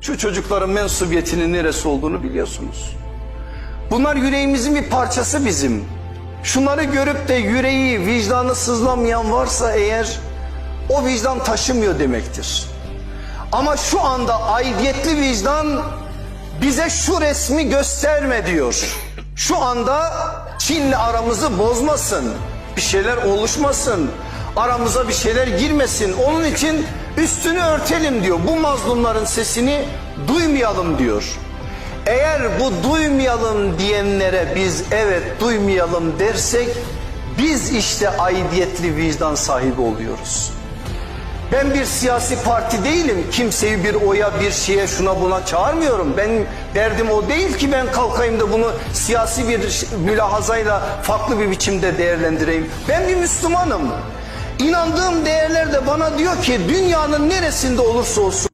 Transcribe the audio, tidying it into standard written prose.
Şu çocukların mensubiyetinin neresi olduğunu biliyorsunuz. Bunlar yüreğimizin bir parçası bizim. Şunları görüp de yüreği, vicdanı sızlamayan varsa eğer, o vicdan taşımıyor demektir. Ama şu anda aidiyetli vicdan bize şu resmi gösterme diyor. Şu anda Çin'le aramızı bozmasın, bir şeyler oluşmasın, aramıza bir şeyler girmesin. Onun için üstünü örtelim diyor. Bu mazlumların sesini duymayalım diyor. Eğer bu duymayalım diyenlere biz evet duymayalım dersek, biz işte aidiyetli vicdan sahibi oluyoruz. Ben bir siyasi parti değilim. Kimseyi bir oya, bir şeye, şuna buna çağırmıyorum. Ben derdim o değil ki ben kalkayım da bunu siyasi bir mülahazayla farklı bir biçimde değerlendireyim. Ben bir Müslümanım. İnandığım değerler de bana diyor ki dünyanın neresinde olursa olsun